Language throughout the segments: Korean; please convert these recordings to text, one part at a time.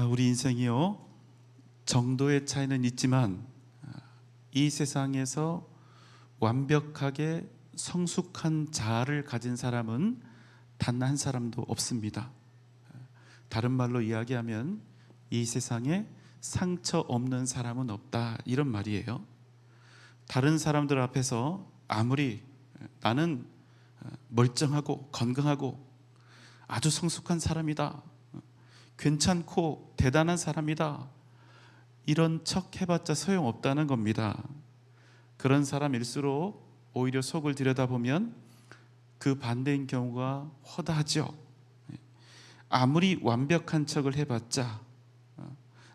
우리 인생이요, 정도의 차이는 있지만 이 세상에서 완벽하게 성숙한 자아를 가진 사람은 단 한 사람도 없습니다. 다른 말로 이야기하면 이 세상에 상처 없는 사람은 없다, 이런 말이에요. 다른 사람들 앞에서 아무리 나는 멀쩡하고 건강하고 아주 성숙한 사람이다, 괜찮고 대단한 사람이다, 이런 척 해봤자 소용없다는 겁니다. 그런 사람일수록 오히려 속을 들여다보면 그 반대인 경우가 허다하죠. 아무리 완벽한 척을 해봤자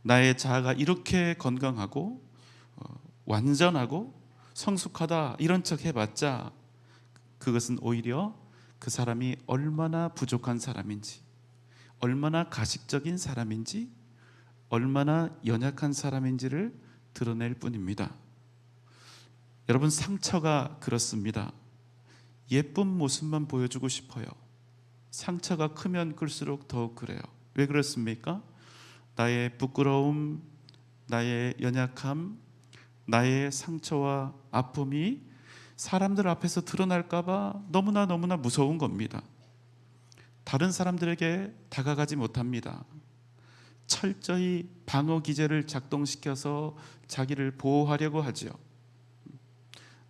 나의 자아가 이렇게 건강하고 완전하고 성숙하다, 이런 척 해봤자 그것은 오히려 그 사람이 얼마나 부족한 사람인지, 얼마나 가식적인 사람인지, 얼마나 연약한 사람인지를 드러낼 뿐입니다. 여러분, 상처가 그렇습니다. 예쁜 모습만 보여주고 싶어요. 상처가 크면 클수록 더 그래요. 왜 그렇습니까? 나의 부끄러움, 나의 연약함, 나의 상처와 아픔이 사람들 앞에서 드러날까봐 너무나 무서운 겁니다. 다른 사람들에게 다가가지 못합니다. 철저히 방어 기제를 작동시켜서 자기를 보호하려고 하죠.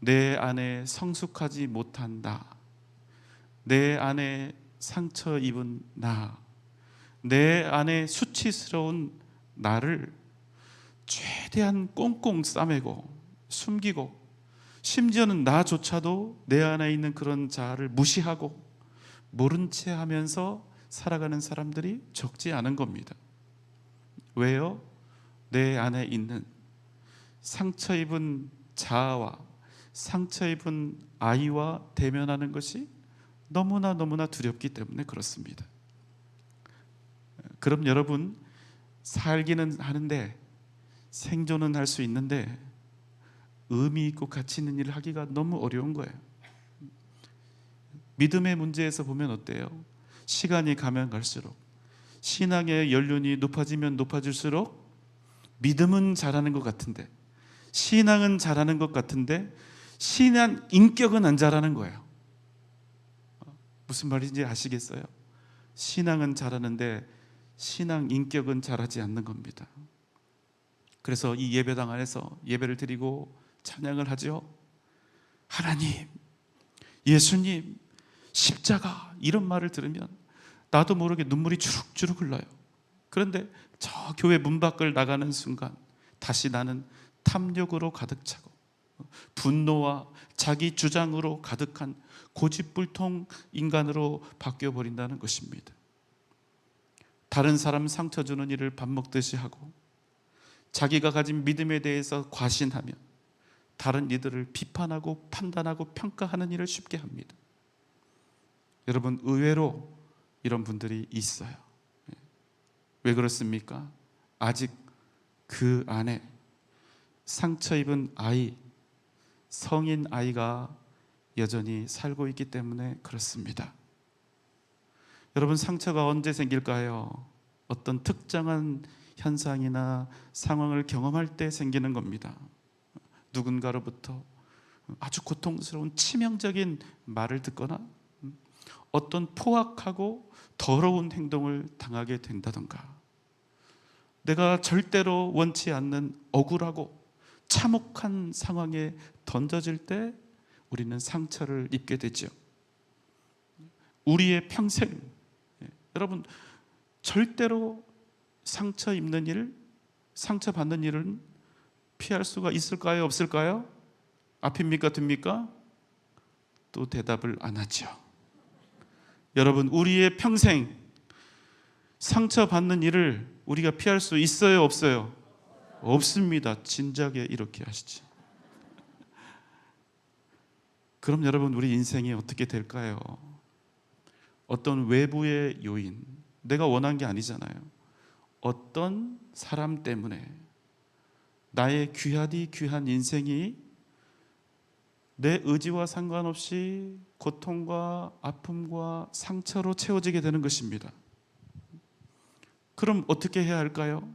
내 안에 성숙하지 못한 나, 내 안에 상처 입은 나, 내 안에 수치스러운 나를 최대한 꽁꽁 싸매고 숨기고, 심지어는 나조차도 내 안에 있는 그런 자아를 무시하고 모른 채 하면서 살아가는 사람들이 적지 않은 겁니다. 왜요? 내 안에 있는 상처 입은 자아와 상처 입은 아이와 대면하는 것이 너무나 두렵기 때문에 그렇습니다. 그럼 여러분, 살기는 하는데, 생존은 할 수 있는데 의미 있고 가치 있는 일을 하기가 너무 어려운 거예요. 믿음의 문제에서 보면 어때요? 시간이 가면 갈수록, 신앙의 연륜이 높아지면 높아질수록 믿음은 잘하는 것 같은데, 신앙은 잘하는 것 같은데 신앙 인격은 안 잘하는 거예요. 무슨 말인지 아시겠어요? 신앙은 잘하는데 신앙 인격은 잘하지 않는 겁니다. 그래서 이 예배당 안에서 예배를 드리고 찬양을 하죠. 하나님, 예수님, 십자가, 이런 말을 들으면 나도 모르게 눈물이 주룩주룩 흘러요. 그런데 저 교회 문 밖을 나가는 순간 다시 나는 탐욕으로 가득 차고 분노와 자기 주장으로 가득한 고집불통 인간으로 바뀌어버린다는 것입니다. 다른 사람 상처 주는 일을 밥 먹듯이 하고, 자기가 가진 믿음에 대해서 과신하며 다른 이들을 비판하고 판단하고 평가하는 일을 쉽게 합니다. 여러분, 의외로 이런 분들이 있어요. 왜 그렇습니까? 아직 그 안에 상처 입은 아이, 성인 아이가 여전히 살고 있기 때문에 그렇습니다. 여러분, 상처가 언제 생길까요? 어떤 특정한 현상이나 상황을 경험할 때 생기는 겁니다. 누군가로부터 아주 고통스러운 치명적인 말을 듣거나 어떤 포악하고 더러운 행동을 당하게 된다던가, 내가 절대로 원치 않는 억울하고 참혹한 상황에 던져질 때 우리는 상처를 입게 되죠. 우리의 평생, 여러분, 절대로 상처 입는 일, 상처 받는 일은 피할 수가 있을까요? 없을까요? 앞입니까? 뒷입니까? 또 대답을 안 하죠. 여러분, 우리의 평생 상처 받는 일을 우리가 피할 수 있어요? 없어요? 없습니다. 진작에 이렇게 하시지. 그럼 여러분, 우리 인생이 어떻게 될까요? 어떤 외부의 요인, 내가 원한 게 아니잖아요. 어떤 사람 때문에 나의 귀하디 귀한 인생이 내 의지와 상관없이 고통과 아픔과 상처로 채워지게 되는 것입니다. 그럼 어떻게 해야 할까요?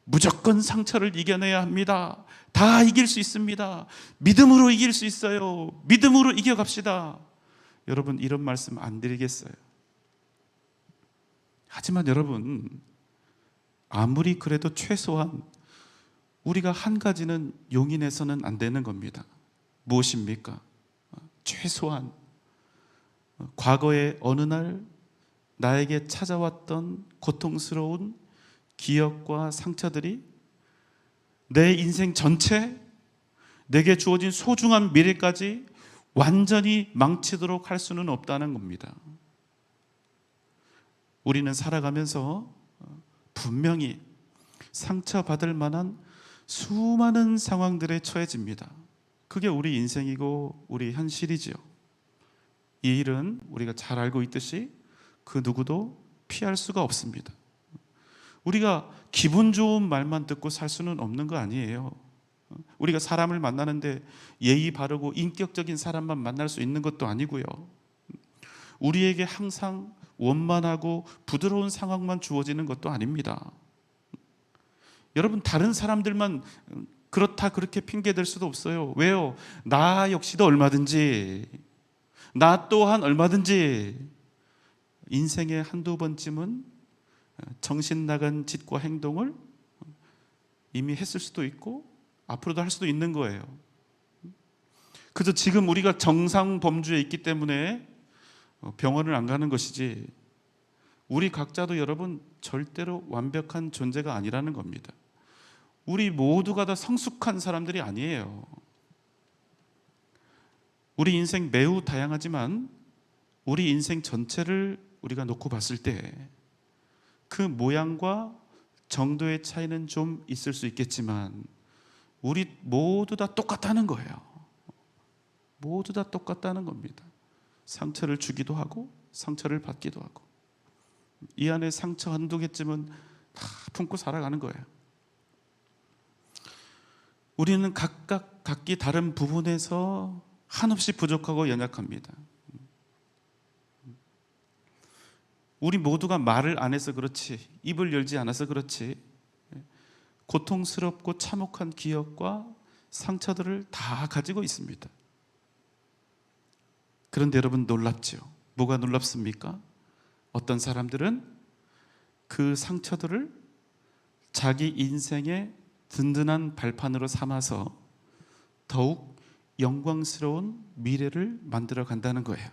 무조건 상처를 이겨내야 합니다. 다 이길 수 있습니다. 믿음으로 이길 수 있어요. 믿음으로 이겨갑시다. 여러분, 이런 말씀 안 드리겠어요. 하지만 여러분, 아무리 그래도 최소한 우리가 한 가지는 용인해서는 안 되는 겁니다. 무엇입니까? 최소한 과거에 어느 날 나에게 찾아왔던 고통스러운 기억과 상처들이 내 인생 전체, 내게 주어진 소중한 미래까지 완전히 망치도록 할 수는 없다는 겁니다. 우리는 살아가면서 분명히 상처받을 만한 수많은 상황들에 처해집니다. 그게 우리 인생이고 우리 현실이지요. 이 일은 우리가 잘 알고 있듯이 그 누구도 피할 수가 없습니다. 우리가 기분 좋은 말만 듣고 살 수는 없는 거 아니에요. 우리가 사람을 만나는데 예의 바르고 인격적인 사람만 만날 수 있는 것도 아니고요. 우리에게 항상 원만하고 부드러운 상황만 주어지는 것도 아닙니다. 여러분, 다른 사람들만 그렇다 그렇게 핑계댈 수도 없어요. 왜요? 나 역시도 얼마든지, 나 또한 얼마든지 인생의 한두 번쯤은 정신 나간 짓과 행동을 이미 했을 수도 있고 앞으로도 할 수도 있는 거예요. 그저 지금 우리가 정상 범주에 있기 때문에 병원을 안 가는 것이지, 우리 각자도 여러분 절대로 완벽한 존재가 아니라는 겁니다. 우리 모두가 다 성숙한 사람들이 아니에요. 우리 인생 매우 다양하지만 우리 인생 전체를 우리가 놓고 봤을 때 그 모양과 정도의 차이는 좀 있을 수 있겠지만 우리 모두 다 똑같다는 거예요. 모두 다 똑같다는 겁니다. 상처를 주기도 하고 상처를 받기도 하고, 이 안에 상처 한두 개쯤은 다 품고 살아가는 거예요. 우리는 각기 다른 부분에서 한없이 부족하고 연약합니다. 우리 모두가 말을 안 해서 그렇지, 입을 열지 않아서 그렇지, 고통스럽고 참혹한 기억과 상처들을 다 가지고 있습니다. 그런데 여러분, 놀랍죠? 뭐가 놀랍습니까? 어떤 사람들은 그 상처들을 자기 인생의 든든한 발판으로 삼아서 더욱 영광스러운 미래를 만들어 간다는 거예요.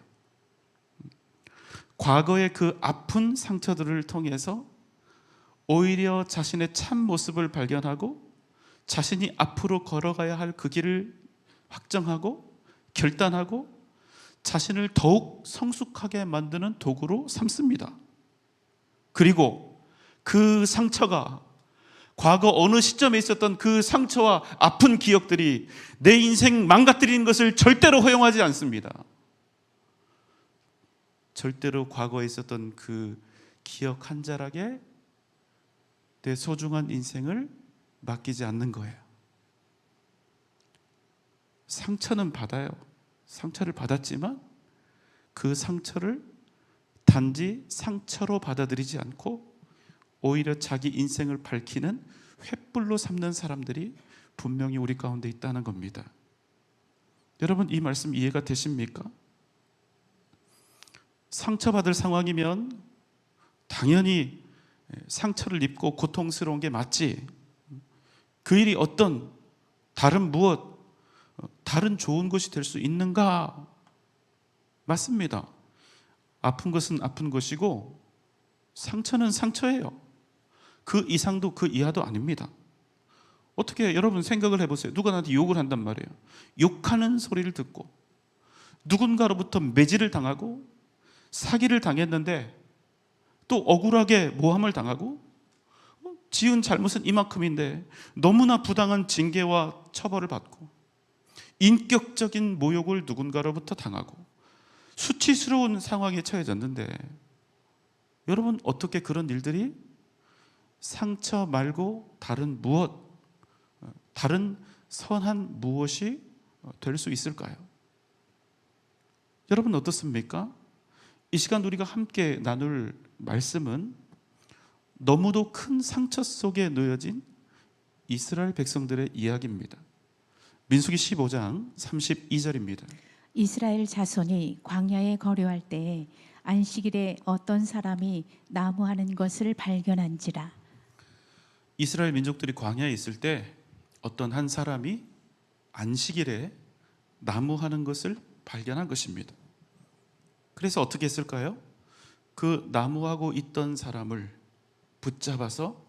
과거의 그 아픈 상처들을 통해서 오히려 자신의 참 모습을 발견하고 자신이 앞으로 걸어가야 할 그 길을 확정하고 결단하고 자신을 더욱 성숙하게 만드는 도구로 삼습니다. 그리고 그 상처가, 과거 어느 시점에 있었던 그 상처와 아픈 기억들이 내 인생 망가뜨리는 것을 절대로 허용하지 않습니다. 절대로 과거에 있었던 그 기억 한 자락에 내 소중한 인생을 맡기지 않는 거예요. 상처는 받아요. 상처를 받았지만 그 상처를 단지 상처로 받아들이지 않고 오히려 자기 인생을 밝히는 횃불로 삼는 사람들이 분명히 우리 가운데 있다는 겁니다. 여러분, 이 말씀 이해가 되십니까? 상처받을 상황이면 당연히 상처를 입고 고통스러운 게 맞지, 그 일이 어떤 다른 무엇, 다른 좋은 것이 될 수 있는가? 맞습니다. 아픈 것은 아픈 것이고 상처는 상처예요. 그 이상도 그 이하도 아닙니다. 어떻게, 여러분 생각을 해보세요. 누가 나한테 욕을 한단 말이에요. 욕하는 소리를 듣고 누군가로부터 매질을 당하고 사기를 당했는데 또 억울하게 모함을 당하고 지은 잘못은 이만큼인데 너무나 부당한 징계와 처벌을 받고 인격적인 모욕을 누군가로부터 당하고 수치스러운 상황에 처해졌는데, 여러분 어떻게 그런 일들이 상처 말고 다른 무엇, 다른 선한 무엇이 될 수 있을까요? 여러분 어떻습니까? 이 시간 우리가 함께 나눌 말씀은 너무도 큰 상처 속에 놓여진 이스라엘 백성들의 이야기입니다. 민수기 15장 32절입니다. 이스라엘 자손이 광야에 거류할 때에 안식일에 어떤 사람이 나무하는 것을 발견한지라. 이스라엘 민족들이 광야에 있을 때 어떤 한 사람이 안식일에 나무하는 것을 발견한 것입니다. 그래서 어떻게 했을까요? 그 나무하고 있던 사람을 붙잡아서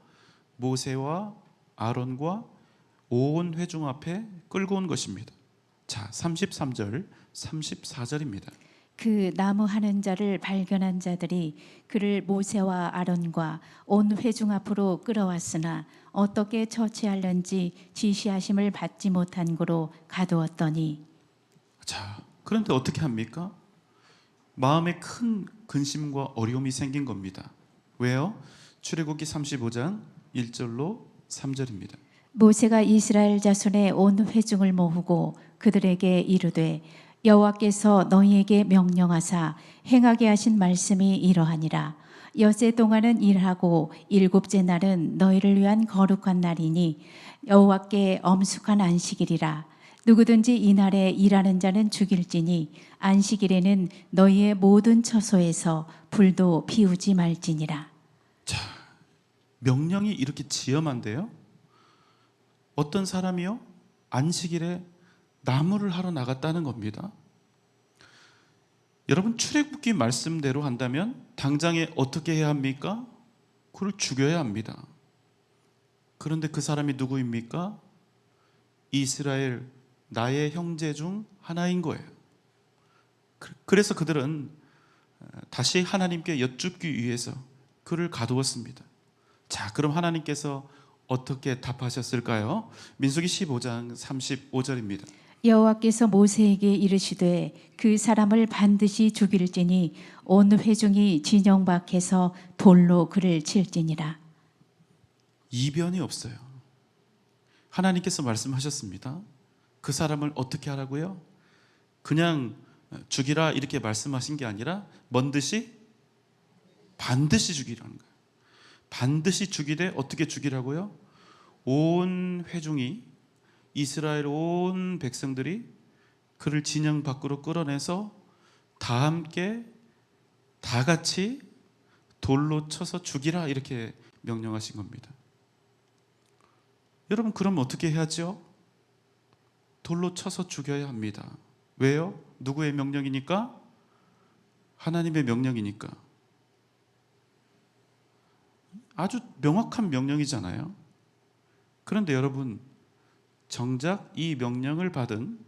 모세와 아론과 온 회중 앞에 끌고 온 것입니다. 자, 33절, 34절입니다. 그 나무하는 자를 발견한 자들이 그를 모세와 아론과 온 회중 앞으로 끌어왔으나 어떻게 처치하려는지 지시하심을 받지 못한 고로 가두었더니. 자, 그런데 어떻게 합니까? 마음에 큰 근심과 어려움이 생긴 겁니다. 왜요? 출애굽기 35장 1절로 3절입니다. 모세가 이스라엘 자손의 온 회중을 모으고 그들에게 이르되 여호와께서 너희에게 명령하사 행하게 하신 말씀이 이러하니라. 여세 동안은 일하고 일곱째 날은 너희를 위한 거룩한 날이니 여호와께 엄숙한 안식일이라. 누구든지 이날에 일하는 자는 죽일지니 안식일에는 너희의 모든 처소에서 불도 피우지 말지니라. 자, 명령이 이렇게 지엄한데요. 어떤 사람이요? 안식일에 나무를 하러 나갔다는 겁니다. 여러분, 출애굽기 말씀대로 한다면 당장에 어떻게 해야 합니까? 그를 죽여야 합니다. 그런데 그 사람이 누구입니까? 이스라엘 나의 형제 중 하나인 거예요. 그래서 그들은 다시 하나님께 여쭙기 위해서 그를 가두었습니다. 자, 그럼 하나님께서 어떻게 답하셨을까요? 민수기 15장 35절입니다. 여호와께서 모세에게 이르시되 그 사람을 반드시 죽일지니 온 회중이 진영 밖에서 돌로 그를 칠지니라. 이변이 없어요. 하나님께서 말씀하셨습니다. 그 사람을 어떻게 하라고요? 그냥 죽이라 이렇게 말씀하신 게 아니라 반드시 죽이라는 거예요. 반드시 죽이되 어떻게 죽이라고요? 온 회중이, 이스라엘 온 백성들이 그를 진영 밖으로 끌어내서 다 함께 다 같이 돌로 쳐서 죽이라 이렇게 명령하신 겁니다. 여러분, 그럼 어떻게 해야죠? 돌로 쳐서 죽여야 합니다. 왜요? 누구의 명령이니까? 하나님의 명령이니까. 아주 명확한 명령이잖아요. 그런데 여러분, 정작 이 명령을 받은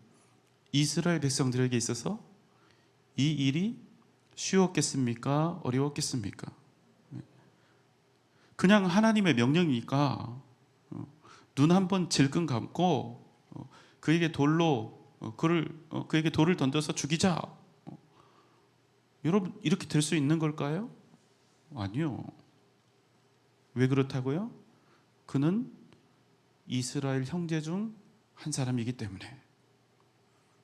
이스라엘 백성들에게 있어서 이 일이 쉬웠겠습니까? 어려웠겠습니까? 그냥 하나님의 명령이니까 눈 한번 질끈 감고 그에게 그에게 돌을 던져서 죽이자. 여러분, 이렇게 될 수 있는 걸까요? 아니요. 왜 그렇다고요? 그는 이스라엘 형제 중 한 사람이기 때문에.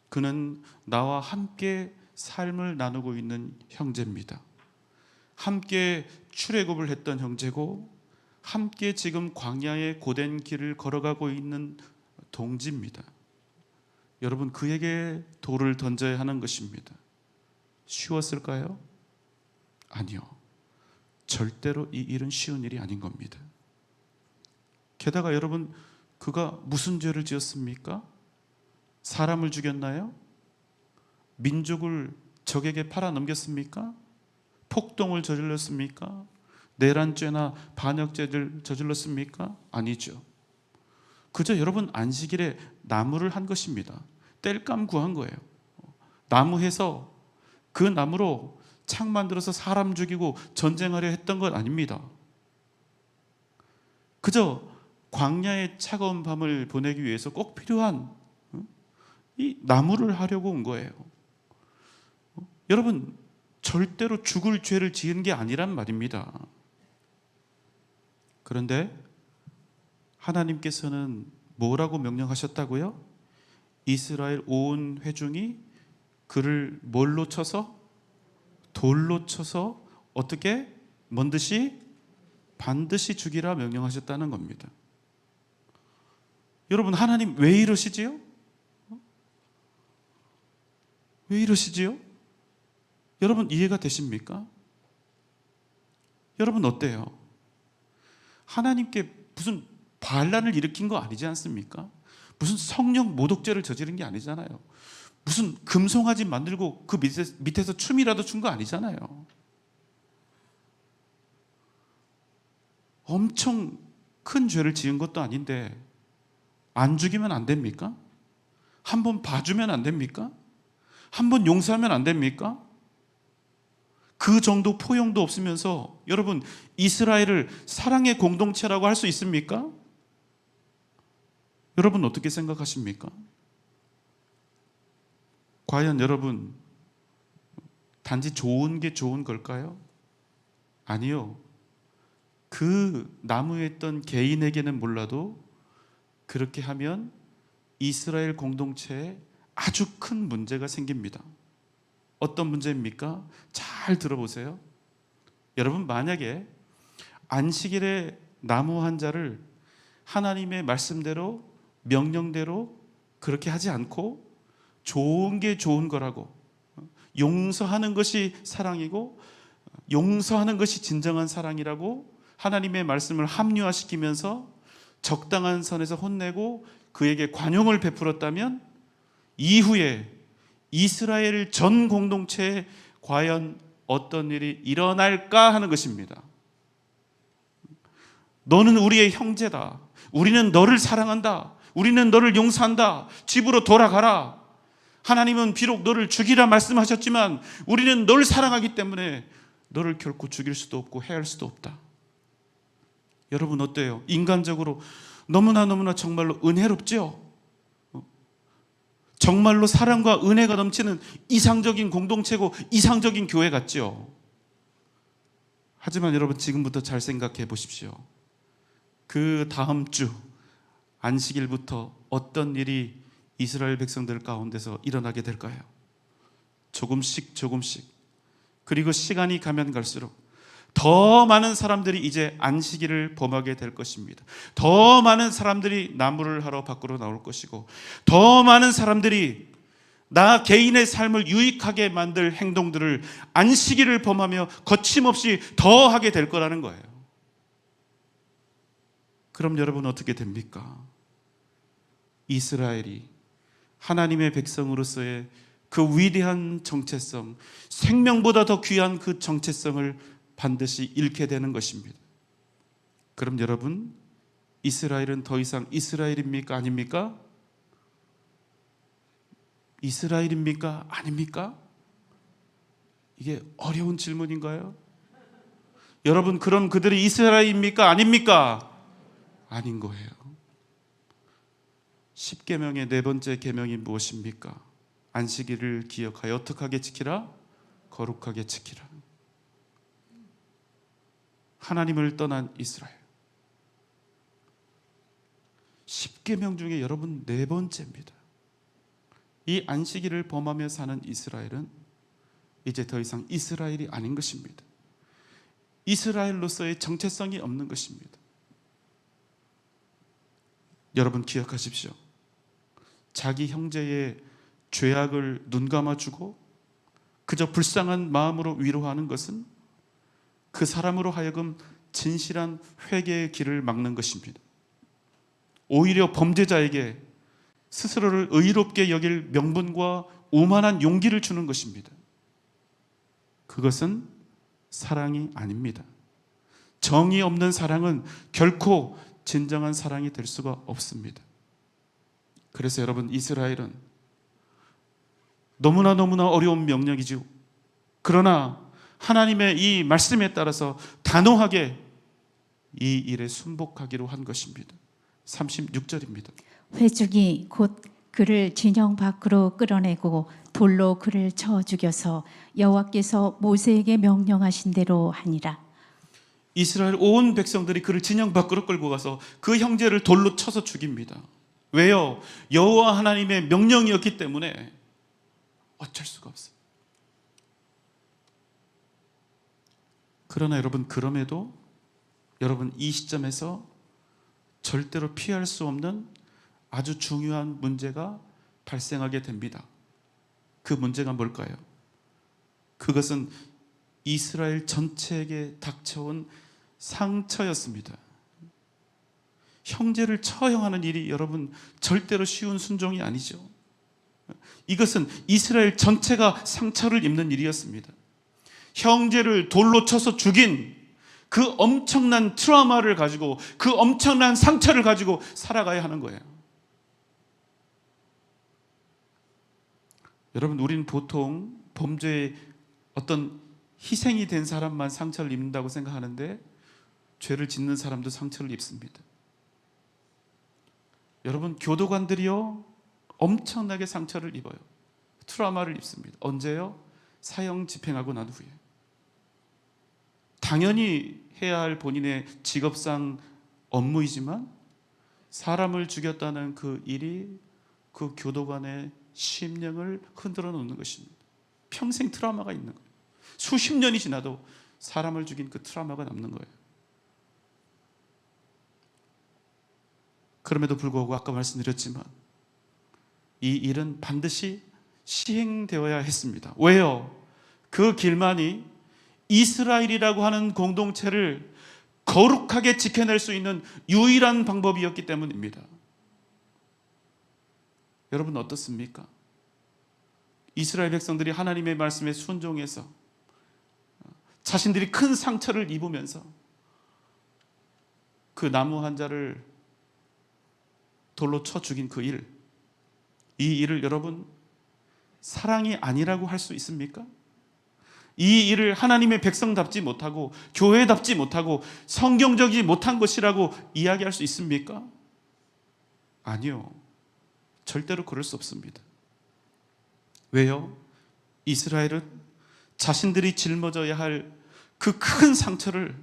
그는 나와 함께 삶을 나누고 있는 형제입니다. 함께 출애굽을 했던 형제고 함께 지금 광야의 고된 길을 걸어가고 있는 동지입니다. 여러분, 그에게 돌을 던져야 하는 것입니다. 쉬웠을까요? 아니요. 절대로 이 일은 쉬운 일이 아닌 겁니다. 게다가 여러분, 그가 무슨 죄를 지었습니까? 사람을 죽였나요? 민족을 적에게 팔아넘겼습니까? 폭동을 저질렀습니까? 내란죄나 반역죄를 저질렀습니까? 아니죠. 그저 여러분, 안식일에 나무를 한 것입니다. 땔감 구한 거예요. 나무해서 그 나무로 창 만들어서 사람 죽이고 전쟁하려 했던 건 아닙니다. 그저 광야의 차가운 밤을 보내기 위해서 꼭 필요한 이 나무를 하려고 온 거예요. 여러분, 절대로 죽을 죄를 지은 게 아니란 말입니다. 그런데 하나님께서는 뭐라고 명령하셨다고요? 이스라엘 온 회중이 그를 뭘로 쳐서? 돌로 쳐서 어떻게? 뭔 듯이 반드시 죽이라 명령하셨다는 겁니다. 여러분, 하나님 왜 이러시지요? 왜 이러시지요? 여러분 이해가 되십니까? 여러분 어때요? 하나님께 무슨 반란을 일으킨 거 아니지 않습니까? 무슨 성령 모독죄를 저지른 게 아니잖아요. 무슨 금송아지 만들고 그 밑에서 춤이라도 춘 거 아니잖아요. 엄청 큰 죄를 지은 것도 아닌데 안 죽이면 안 됩니까? 한번 봐주면 안 됩니까? 한번 용서하면 안 됩니까? 그 정도 포용도 없으면서 여러분 이스라엘을 사랑의 공동체라고 할 수 있습니까? 여러분 어떻게 생각하십니까? 과연 여러분 단지 좋은 게 좋은 걸까요? 아니요. 그 나무에 있던 개인에게는 몰라도 그렇게 하면 이스라엘 공동체에 아주 큰 문제가 생깁니다. 어떤 문제입니까? 잘 들어보세요. 여러분 만약에 안식일에 나무 한 자를 하나님의 말씀대로 명령대로 그렇게 하지 않고 좋은 게 좋은 거라고, 용서하는 것이 사랑이고 용서하는 것이 진정한 사랑이라고 하나님의 말씀을 합리화시키면서 적당한 선에서 혼내고 그에게 관용을 베풀었다면 이후에 이스라엘 전 공동체에 과연 어떤 일이 일어날까 하는 것입니다. 너는 우리의 형제다. 우리는 너를 사랑한다. 우리는 너를 용서한다. 집으로 돌아가라. 하나님은 비록 너를 죽이라 말씀하셨지만 우리는 너를 사랑하기 때문에 너를 결코 죽일 수도 없고 해할 수도 없다. 여러분 어때요? 인간적으로 너무나 정말로 은혜롭죠? 정말로 사랑과 은혜가 넘치는 이상적인 공동체고 이상적인 교회 같죠? 하지만 여러분 지금부터 잘 생각해 보십시오. 그 다음 주 안식일부터 어떤 일이 이스라엘 백성들 가운데서 일어나게 될까요? 조금씩 그리고 시간이 가면 갈수록 더 많은 사람들이 이제 안식일을 범하게 될 것입니다. 더 많은 사람들이 나무를 하러 밖으로 나올 것이고 더 많은 사람들이 나 개인의 삶을 유익하게 만들 행동들을 안식일을 범하며 거침없이 더 하게 될 거라는 거예요. 그럼 여러분 어떻게 됩니까? 이스라엘이 하나님의 백성으로서의 그 위대한 정체성, 생명보다 더 귀한 그 정체성을 반드시 잃게 되는 것입니다. 그럼 여러분, 이스라엘은 더 이상 이스라엘입니까? 아닙니까? 이스라엘입니까? 아닙니까? 이게 어려운 질문인가요? 여러분, 그럼 그들이 이스라엘입니까? 아닙니까? 아닌 거예요. 10계명의 네 번째 계명이 무엇입니까? 안식일을 기억하여 어떻게 하게 지키라? 거룩하게 지키라. 하나님을 떠난 이스라엘. 10계명 중에 여러분 네 번째입니다. 이 안식일을 범하며 사는 이스라엘은 이제 더 이상 이스라엘이 아닌 것입니다. 이스라엘로서의 정체성이 없는 것입니다. 여러분 기억하십시오. 자기 형제의 죄악을 눈감아주고 그저 불쌍한 마음으로 위로하는 것은 그 사람으로 하여금 진실한 회개의 길을 막는 것입니다. 오히려 범죄자에게 스스로를 의롭게 여길 명분과 오만한 용기를 주는 것입니다. 그것은 사랑이 아닙니다. 정이 없는 사랑은 결코 진정한 사랑이 될 수가 없습니다. 그래서 여러분 이스라엘은 너무나 어려운 명령이죠. 그러나 하나님의 이 말씀에 따라서 단호하게 이 일에 순복하기로 한 것입니다. 36절입니다. 회중이 곧 그를 진영 밖으로 끌어내고 돌로 그를 쳐 죽여서 여호와께서 모세에게 명령하신 대로 하니라. 이스라엘 온 백성들이 그를 진영 밖으로 끌고 가서 그 형제를 돌로 쳐서 죽입니다. 왜요? 여호와 하나님의 명령이었기 때문에 어쩔 수가 없어요. 그러나 여러분 그럼에도 여러분, 이 시점에서 절대로 피할 수 없는 아주 중요한 문제가 발생하게 됩니다. 그 문제가 뭘까요? 그것은 이스라엘 전체에게 닥쳐온 상처였습니다. 형제를 처형하는 일이 여러분 절대로 쉬운 순종이 아니죠. 이것은 이스라엘 전체가 상처를 입는 일이었습니다. 형제를 돌로 쳐서 죽인 그 엄청난 트라우마를 가지고, 그 엄청난 상처를 가지고 살아가야 하는 거예요. 여러분, 우리는 보통 범죄의 어떤 희생이 된 사람만 상처를 입는다고 생각하는데, 죄를 짓는 사람도 상처를 입습니다. 여러분, 교도관들이요 엄청나게 상처를 입어요. 트라우마를 입습니다. 언제요? 사형 집행하고 난 후에. 당연히 해야 할 본인의 직업상 업무이지만 사람을 죽였다는 그 일이 그 교도관의 심령을 흔들어 놓는 것입니다. 평생 트라우마가 있는 거예요. 수십 년이 지나도 사람을 죽인 그 트라우마가 남는 거예요. 그럼에도 불구하고 아까 말씀드렸지만 이 일은 반드시 시행되어야 했습니다. 왜요? 그 길만이 이스라엘이라고 하는 공동체를 거룩하게 지켜낼 수 있는 유일한 방법이었기 때문입니다. 여러분, 어떻습니까? 이스라엘 백성들이 하나님의 말씀에 순종해서 자신들이 큰 상처를 입으면서 그 나무 한 자를 돌로 쳐 죽인 그 일, 이 일을 여러분 사랑이 아니라고 할 수 있습니까? 이 일을 하나님의 백성답지 못하고 교회답지 못하고 성경적이지 못한 것이라고 이야기할 수 있습니까? 아니요. 절대로 그럴 수 없습니다. 왜요? 이스라엘은 자신들이 짊어져야 할 그 큰 상처를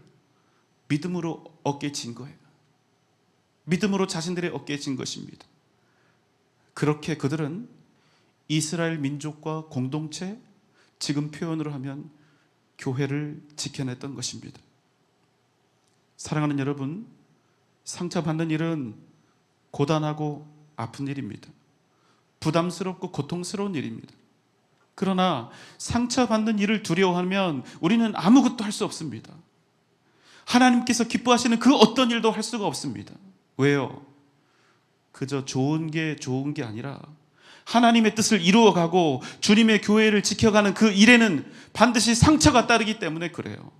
믿음으로 어깨에 진 거예요. 믿음으로 자신들의 어깨에 진 것입니다. 그렇게 그들은 이스라엘 민족과 공동체, 지금 표현으로 하면 교회를 지켜냈던 것입니다. 사랑하는 여러분, 상처받는 일은 고단하고 아픈 일입니다. 부담스럽고 고통스러운 일입니다. 그러나 상처받는 일을 두려워하면 우리는 아무것도 할 수 없습니다. 하나님께서 기뻐하시는 그 어떤 일도 할 수가 없습니다. 왜요? 그저 좋은 게 아니라 하나님의 뜻을 이루어가고 주님의 교회를 지켜가는 그 일에는 반드시 상처가 따르기 때문에 그래요.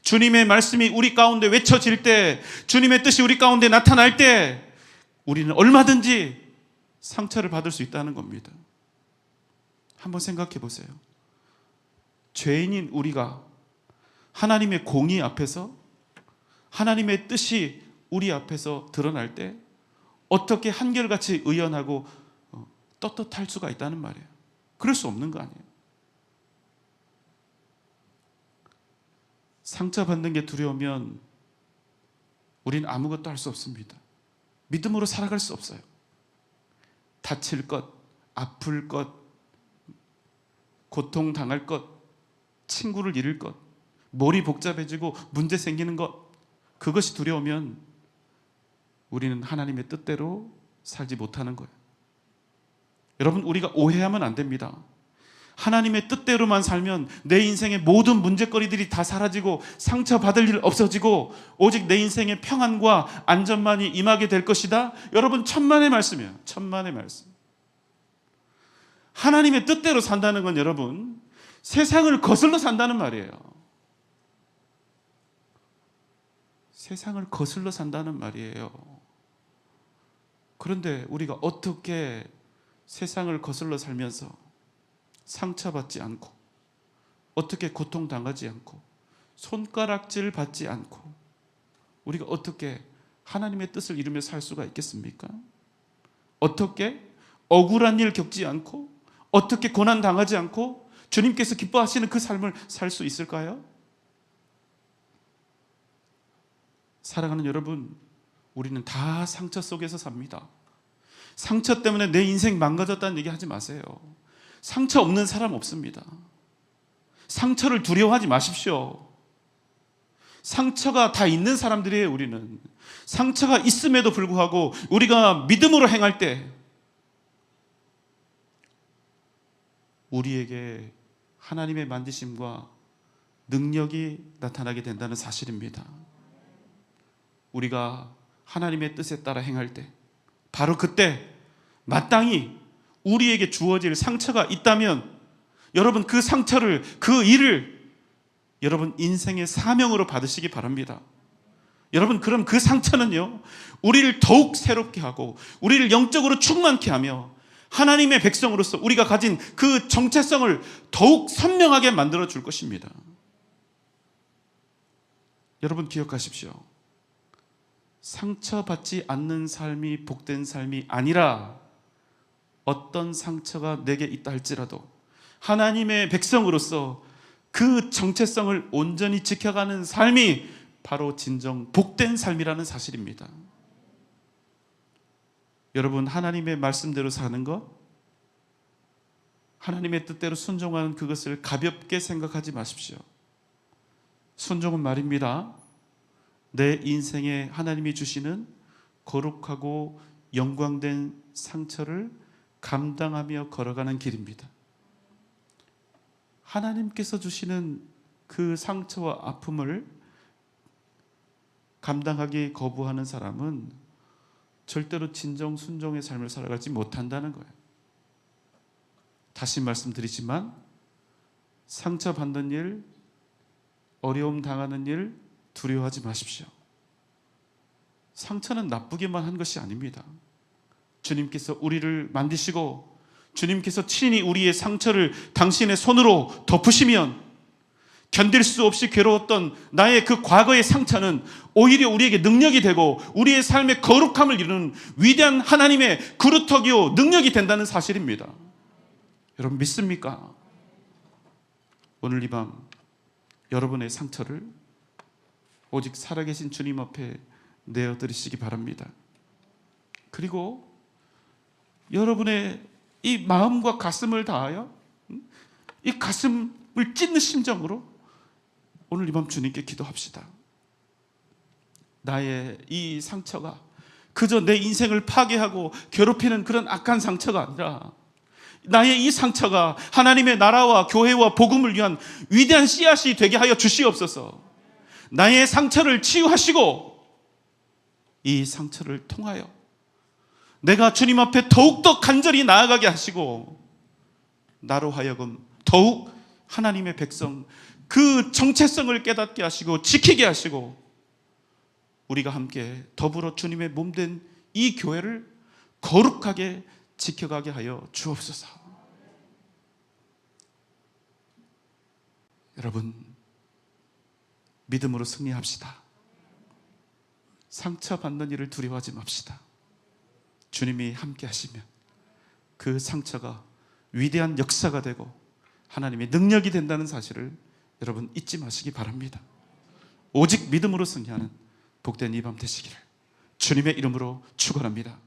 주님의 말씀이 우리 가운데 외쳐질 때, 주님의 뜻이 우리 가운데 나타날 때 우리는 얼마든지 상처를 받을 수 있다는 겁니다. 한번 생각해 보세요. 죄인인 우리가 하나님의 공의 앞에서, 하나님의 뜻이 우리 앞에서 드러날 때 어떻게 한결같이 의연하고 떳떳할 수가 있다는 말이에요. 그럴 수 없는 거 아니에요. 상처받는 게 두려우면 우리는 아무것도 할 수 없습니다. 믿음으로 살아갈 수 없어요. 다칠 것, 아플 것, 고통당할 것, 친구를 잃을 것, 머리 복잡해지고 문제 생기는 것, 그것이 두려우면 우리는 하나님의 뜻대로 살지 못하는 거예요. 여러분, 우리가 오해하면 안 됩니다. 하나님의 뜻대로만 살면 내 인생의 모든 문제거리들이 다 사라지고 상처받을 일 없어지고 오직 내 인생의 평안과 안전만이 임하게 될 것이다. 여러분, 천만의 말씀이에요. 천만의 말씀. 하나님의 뜻대로 산다는 건 여러분 세상을 거슬러 산다는 말이에요. 세상을 거슬러 산다는 말이에요. 그런데 우리가 어떻게 세상을 거슬러 살면서 상처받지 않고, 어떻게 고통당하지 않고, 손가락질 받지 않고 우리가 어떻게 하나님의 뜻을 이루며 살 수가 있겠습니까? 어떻게 억울한 일 겪지 않고, 어떻게 고난당하지 않고 주님께서 기뻐하시는 그 삶을 살 수 있을까요? 사랑하는 여러분, 우리는 다 상처 속에서 삽니다. 상처 때문에 내 인생 망가졌다는 얘기 하지 마세요. 상처 없는 사람 없습니다. 상처를 두려워하지 마십시오. 상처가 다 있는 사람들이에요. 우리는 상처가 있음에도 불구하고 우리가 믿음으로 행할 때 우리에게 하나님의 만지심과 능력이 나타나게 된다는 사실입니다. 우리가 하나님의 뜻에 따라 행할 때 바로 그때 마땅히 우리에게 주어질 상처가 있다면 여러분 그 상처를, 그 일을 여러분 인생의 사명으로 받으시기 바랍니다. 여러분 그럼 그 상처는요 우리를 더욱 새롭게 하고 우리를 영적으로 충만케 하며 하나님의 백성으로서 우리가 가진 그 정체성을 더욱 선명하게 만들어 줄 것입니다. 여러분 기억하십시오. 상처받지 않는 삶이 복된 삶이 아니라 어떤 상처가 내게 있다 할지라도 하나님의 백성으로서 그 정체성을 온전히 지켜가는 삶이 바로 진정 복된 삶이라는 사실입니다. 여러분 하나님의 말씀대로 사는 것, 하나님의 뜻대로 순종하는 그것을 가볍게 생각하지 마십시오. 순종은 말입니다. 내 인생에 하나님이 주시는 거룩하고 영광된 상처를 감당하며 걸어가는 길입니다. 하나님께서 주시는 그 상처와 아픔을 감당하기 거부하는 사람은 절대로 진정 순종의 삶을 살아가지 못한다는 거예요. 다시 말씀드리지만 상처받는 일, 어려움 당하는 일 두려워하지 마십시오. 상처는 나쁘게만 한 것이 아닙니다. 주님께서 우리를 만드시고 주님께서 친히 우리의 상처를 당신의 손으로 덮으시면 견딜 수 없이 괴로웠던 나의 그 과거의 상처는 오히려 우리에게 능력이 되고 우리의 삶의 거룩함을 이루는 위대한 하나님의 그루터기요 능력이 된다는 사실입니다. 여러분 믿습니까? 오늘 이 밤 여러분의 상처를 오직 살아계신 주님 앞에 내어드리시기 바랍니다. 그리고 여러분의 이 마음과 가슴을 다하여 이 가슴을 찢는 심정으로 오늘 이 밤 주님께 기도합시다. 나의 이 상처가 그저 내 인생을 파괴하고 괴롭히는 그런 악한 상처가 아니라 나의 이 상처가 하나님의 나라와 교회와 복음을 위한 위대한 씨앗이 되게 하여 주시옵소서. 나의 상처를 치유하시고 이 상처를 통하여 내가 주님 앞에 더욱더 간절히 나아가게 하시고 나로 하여금 더욱 하나님의 백성 그 정체성을 깨닫게 하시고 지키게 하시고 우리가 함께 더불어 주님의 몸된 이 교회를 거룩하게 지켜가게 하여 주옵소서. 여러분 믿음으로 승리합시다. 상처받는 일을 두려워하지 맙시다. 주님이 함께 하시면 그 상처가 위대한 역사가 되고 하나님의 능력이 된다는 사실을 여러분 잊지 마시기 바랍니다. 오직 믿음으로 승리하는 복된 이 밤 되시기를 주님의 이름으로 축원합니다.